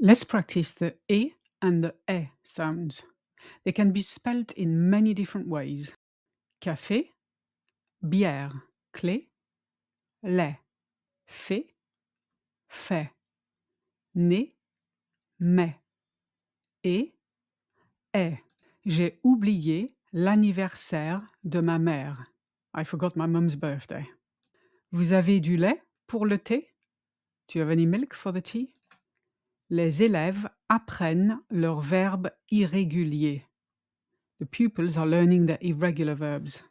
Let's practice the E and the E sounds. They can be spelled in many different ways. Café, bière, clé, lait, fait, fait, né, mais, et, est. J'ai oublié l'anniversaire de ma mère. I forgot my mum's birthday. Vous avez du lait pour le thé? Do you have any milk for the tea? Les élèves apprennent leurs verbes irréguliers. The pupils are learning their irregular verbs.